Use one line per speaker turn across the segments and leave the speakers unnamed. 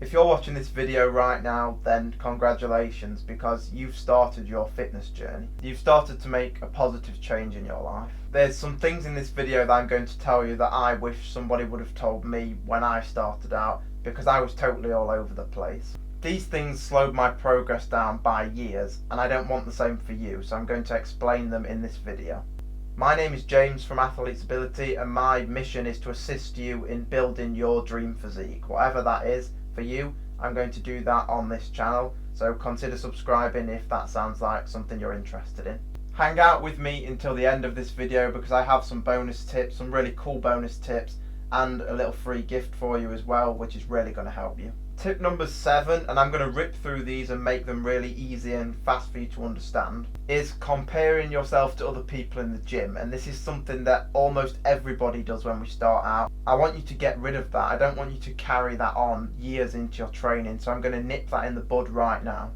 If you're watching this video right now, then congratulations, because you've started your fitness journey. You've started to make a positive change in your life. There's some things in this video that I'm going to tell you that I wish somebody would have told me when I started out, because I was totally all over the place. These things slowed my progress down by years, and I don't want the same for you, so I'm going to explain them in this video. My name is James from Athlete's Ability, and my mission is to assist you in building your dream physique. Whatever that is for you, I'm going to do that on this channel, so consider subscribing if that sounds like something you're interested in. Hang out with me until the end of this video, because I have some bonus tips, some really cool bonus tips, and a little free gift for you as well, which is really going to help you. Tip number 7, and I'm going to rip through these and make them really easy and fast for you to understand, is comparing yourself to other people in the gym. And this is something that almost everybody does when we start out. I want you to get rid of that. I don't want you to carry that on years into your training, so I'm going to nip that in the bud right now.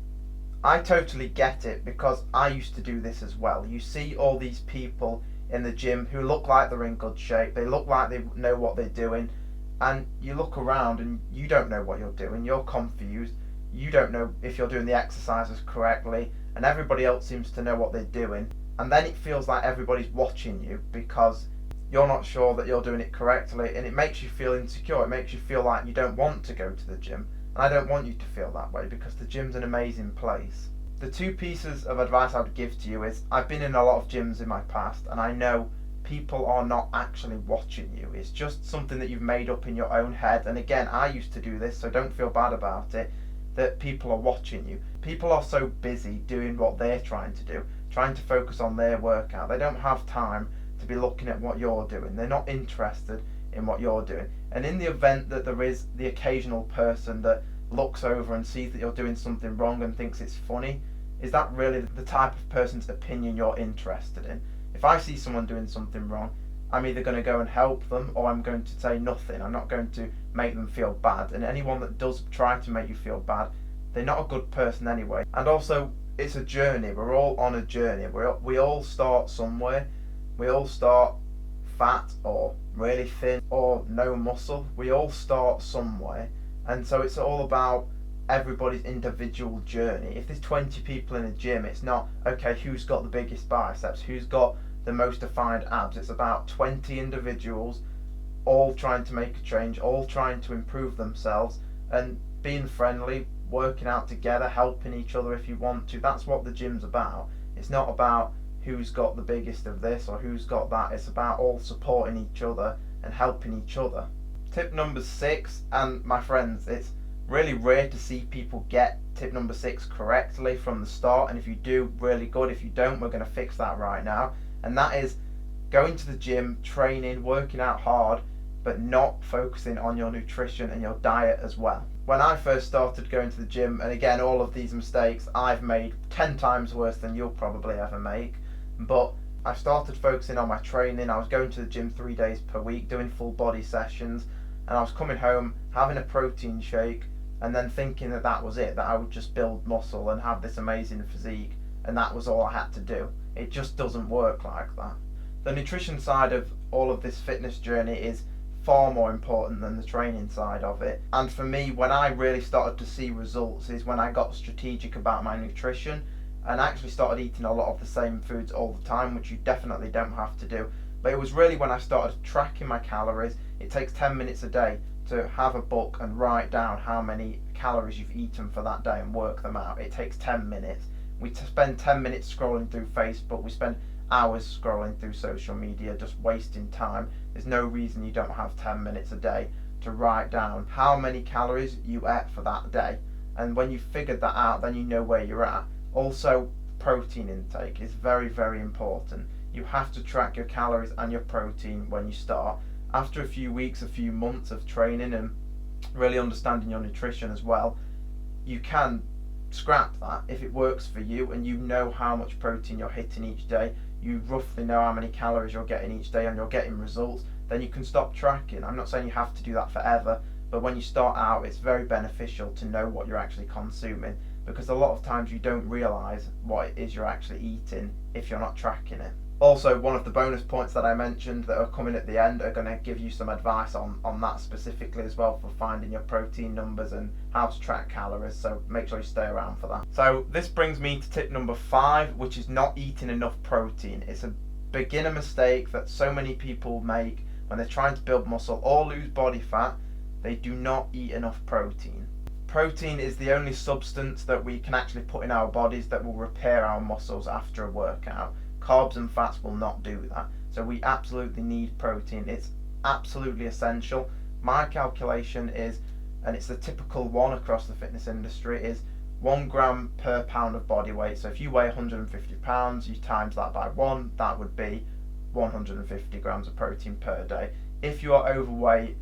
I totally get it, because I used to do this as well. You see all these people in the gym who look like they're in good shape, they look like they know what they're doing, and you look around and you don't know what you're doing, you're confused, you don't know if you're doing the exercises correctly, and everybody else seems to know what they're doing, and then it feels like everybody's watching you because you're not sure that you're doing it correctly, and it makes you feel insecure. It makes you feel like you don't want to go to the gym, and I don't want you to feel that way, because the gym's an amazing place. The two pieces of advice I would give to you is, I've been in a lot of gyms in my past, and I know people are not actually watching you. It's just something that you've made up in your own head. And again, I used to do this, so don't feel bad about it, that people are watching you. People are so busy doing what they're trying to do, trying to focus on their workout. They don't have time to be looking at what you're doing. They're not interested in what you're doing. And in the event that there is the occasional person that looks over and sees that you're doing something wrong and thinks it's funny, is that really the type of person's opinion you're interested in? If I see someone doing something wrong, I'm either going to go and help them, or I'm going to say nothing. I'm not going to make them feel bad. And anyone that does try to make you feel bad, they're not a good person anyway. And also, it's a journey. We're all on a journey. We all start somewhere. We all start fat or really thin or no muscle. We all start somewhere. And so it's all about everybody's individual journey. If there's 20 people in a gym, it's not, okay, who's got the biggest biceps, who's got the most defined abs. It's about 20 individuals all trying to make a change, all trying to improve themselves, and being friendly, working out together, helping each other if you want to. That's what the gym's about. It's not about who's got the biggest of this or who's got that. It's about all supporting each other and helping each other. Tip number 6, and my friends, it's really rare to see people get tip number 6 correctly from the start, and if you do, really good. If you don't, we're going to fix that right now. And that is going to the gym, training, working out hard, but not focusing on your nutrition and your diet as well. When I first started going to the gym, and again, all of these mistakes I've made 10 times worse than you'll probably ever make, but I started focusing on my training. I was going to the gym 3 days per week, doing full body sessions, and I was coming home, having a protein shake, and then thinking that that was it, that I would just build muscle and have this amazing physique, and that was all I had to do. It just doesn't work like that. The nutrition side of all of this fitness journey is far more important than the training side of it. And for me, when I really started to see results is when I got strategic about my nutrition and actually started eating a lot of the same foods all the time, which you definitely don't have to do. But it was really when I started tracking my calories. It takes 10 minutes a day to have a book and write down how many calories you've eaten for that day and work them out. It takes 10 minutes. We spend 10 minutes scrolling through Facebook. We spend hours scrolling through social media, just wasting time. There's no reason you don't have 10 minutes a day to write down how many calories you ate for that day. And when you've figured that out, then you know where you're at. Also, protein intake is very, very important. You have to track your calories and your protein when you start. After a few weeks, a few months of training and really understanding your nutrition as well, you can scrap that if it works for you and you know how much protein you're hitting each day, you roughly know how many calories you're getting each day and you're getting results, then you can stop tracking. I'm not saying you have to do that forever, but when you start out, it's very beneficial to know what you're actually consuming, because a lot of times you don't realise what it is you're actually eating if you're not tracking it. Also, one of the bonus points that I mentioned that are coming at the end are going to give you some advice on that specifically as well, for finding your protein numbers and how to track calories, so make sure you stay around for that. So this brings me to tip number 5, which is not eating enough protein. It's a beginner mistake that so many people make when they're trying to build muscle or lose body fat. They do not eat enough protein. Protein is the only substance that we can actually put in our bodies that will repair our muscles after a workout. Carbs and fats will not do that. So we absolutely need protein. It's absolutely essential. My calculation is, and it's the typical one across the fitness industry, is 1 gram per pound of body weight. So if you weigh 150 pounds, you times that by 1, that would be 150 grams of protein per day. If you are overweight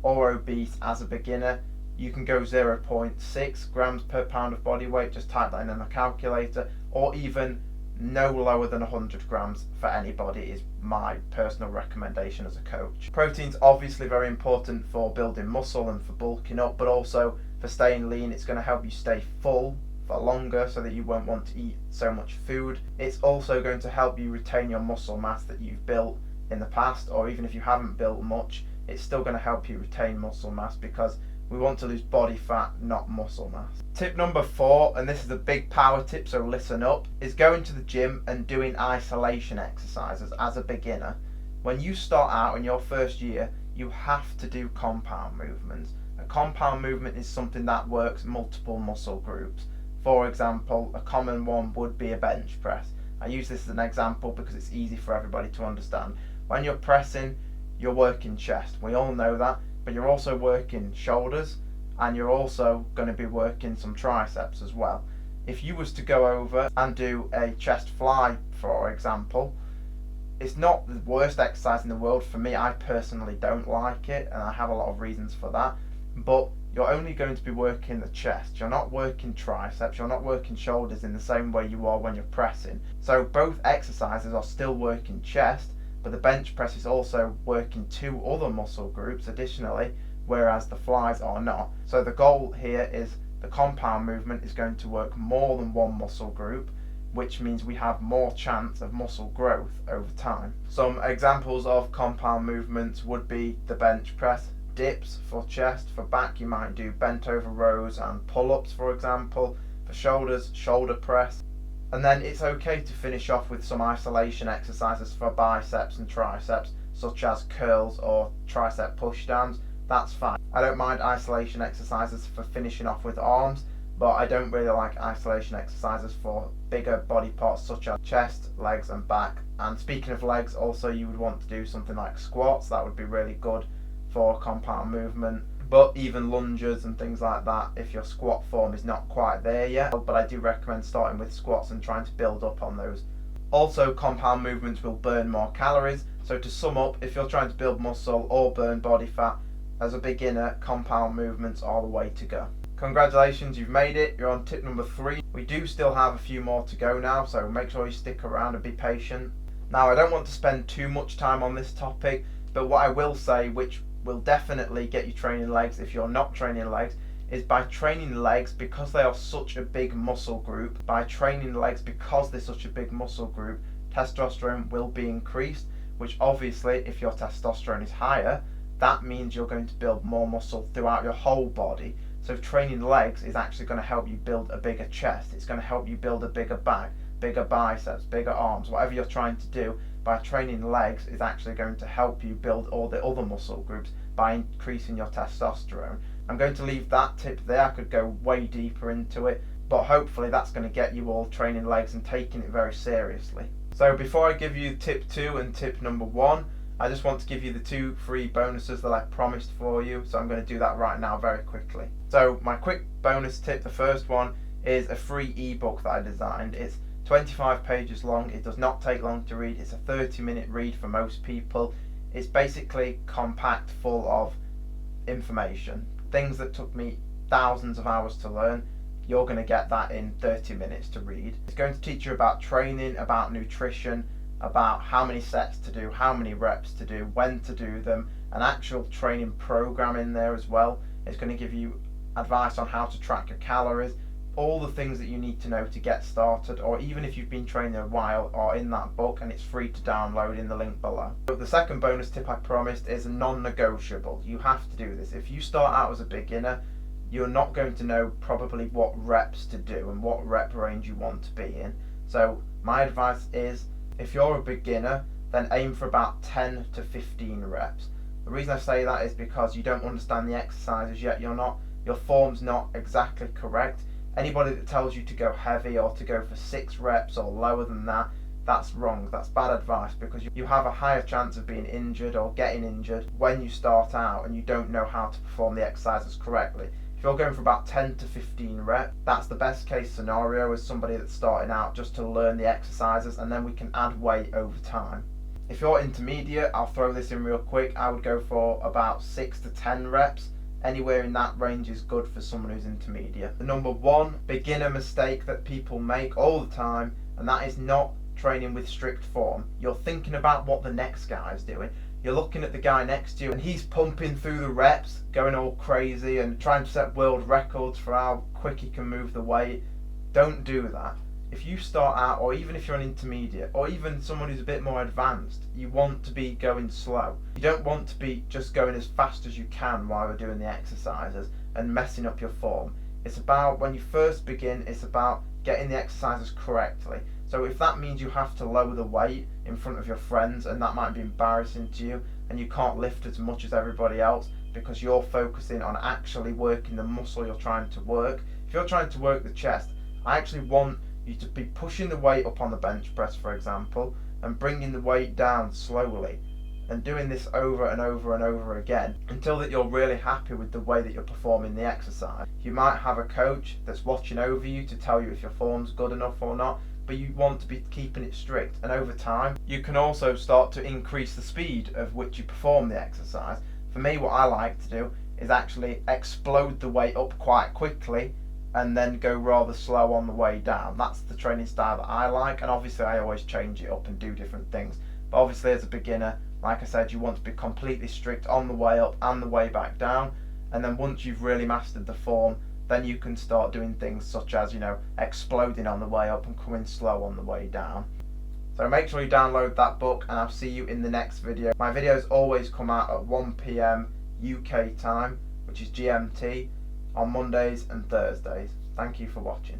or obese as a beginner, you can go 0.6 grams per pound of body weight, just type that in a calculator, or even no lower than 100 grams for anybody is my personal recommendation as a coach. Protein's obviously very important for building muscle and for bulking up, but also for staying lean. It's going to help you stay full for longer so that you won't want to eat so much food. It's also going to help you retain your muscle mass that you've built in the past, or even if you haven't built much, it's still going to help you retain muscle mass, because we want to lose body fat, not muscle mass. Tip number 4, and this is a big power tip, so listen up, is going to the gym and doing isolation exercises as a beginner. When you start out in your first year, you have to do compound movements. A compound movement is something that works multiple muscle groups. For example, a common one would be a bench press. I use this as an example because it's easy for everybody to understand. When you're pressing, you're working chest. We all know that. But you're also working shoulders, and you're also going to be working some triceps as well. If you was to go over and do a chest fly, for example, it's not the worst exercise in the world for me. I personally don't like it, and I have a lot of reasons for that. But you're only going to be working the chest. You're not working triceps, you're not working shoulders in the same way you are when you're pressing. So both exercises are still working chest, but the bench press is also working 2 other muscle groups additionally, whereas the flies are not. So the goal here is the compound movement is going to work more than 1 muscle group, which means we have more chance of muscle growth over time. Some examples of compound movements would be the bench press, dips for chest. For back, you might do bent over rows and pull-ups, for example. For shoulders, shoulder press. And then it's okay to finish off with some isolation exercises for biceps and triceps, such as curls or tricep push downs. That's fine. I don't mind isolation exercises for finishing off with arms, but I don't really like isolation exercises for bigger body parts such as chest, legs and back. And speaking of legs, also you would want to do something like squats. That would be really good for compound movement. But even lunges and things like that, if your squat form is not quite there yet, but I do recommend starting with squats and trying to build up on those. Also, compound movements will burn more calories. So to sum up, if you're trying to build muscle or burn body fat, as a beginner, compound movements are the way to go. Congratulations, you've made it. You're on tip number 3. We do still have a few more to go now, so make sure you stick around and be patient. Now, I don't want to spend too much time on this topic, but what I will say, which will definitely get you training legs if you're not training legs, is by training legs, because they are such a big muscle group, testosterone will be increased, which obviously if your testosterone is higher, that means you're going to build more muscle throughout your whole body. So training legs is actually going to help you build a bigger chest, it's going to help you build a bigger back, bigger biceps, bigger arms, whatever you're trying to do. By training legs is actually going to help you build all the other muscle groups by increasing your testosterone. I'm going to leave that tip there. I could go way deeper into it, but hopefully that's going to get you all training legs and taking it very seriously. So before I give you tip 2 and tip number 1, I just want to give you the 2 free bonuses that I promised for you, so I'm going to do that right now very quickly. So my quick bonus tip, the first one, is a free ebook that I designed. It's 25 pages long. It does not take long to read. It's a 30-minute read for most people. It's basically compact, full of information. Things that took me thousands of hours to learn, you're going to get that in 30 minutes to read. It's going to teach you about training, about nutrition, about how many sets to do, how many reps to do, when to do them, an actual training program in there as well. It's going to give you advice on how to track your calories, all the things that you need to know to get started, or even if you've been training a while, are in that book, and it's free to download in the link below. But the second bonus tip I promised is a non-negotiable. You have to do this. If you start out as a beginner, you're not going to know probably what reps to do and what rep range you want to be in. So my advice is, if you're a beginner, then aim for about 10 to 15 reps. The reason I say that is because you don't understand the exercises yet. Your form's not exactly correct. Anybody that tells you to go heavy or to go for 6 reps or lower than that, that's wrong. That's bad advice, because you have a higher chance of being injured or getting injured when you start out and you don't know how to perform the exercises correctly. If you're going for about 10 to 15 reps, that's the best case scenario as somebody that's starting out, just to learn the exercises, and then we can add weight over time. If you're intermediate, I'll throw this in real quick, I would go for about 6 to 10 reps. Anywhere in that range is good for someone who's intermediate. The number one beginner mistake that people make all the time, and that is not training with strict form. You're thinking about what the next guy's doing. You're looking at the guy next to you and he's pumping through the reps, going all crazy and trying to set world records for how quick he can move the weight. Don't do that. If you start out, or even if you're an intermediate, or even someone who's a bit more advanced, you want to be going slow. You don't want to be just going as fast as you can while you're doing the exercises and messing up your form. It's about, when you first begin, it's about getting the exercises correctly. So if that means you have to lower the weight in front of your friends, and that might be embarrassing to you, and you can't lift as much as everybody else because you're focusing on actually working the muscle you're trying to work. If you're trying to work the chest, I actually want you to be pushing the weight up on the bench press, for example, and bringing the weight down slowly, and doing this over and over and over again until that you're really happy with the way that you're performing the exercise. You might have a coach that's watching over you to tell you if your form's good enough or not, but you want to be keeping it strict, and over time you can also start to increase the speed of which you perform the exercise. For me, what I like to do is actually explode the weight up quite quickly and then go rather slow on the way down. That's the training style that I like, and obviously I always change it up and do different things. But obviously as a beginner, like I said, you want to be completely strict on the way up and the way back down, and then once you've really mastered the form, then you can start doing things such as, exploding on the way up and coming slow on the way down. So make sure you download that book, and I'll see you in the next video. My videos always come out at 1 PM UK time, which is GMT, on Mondays and Thursdays. Thank you for watching.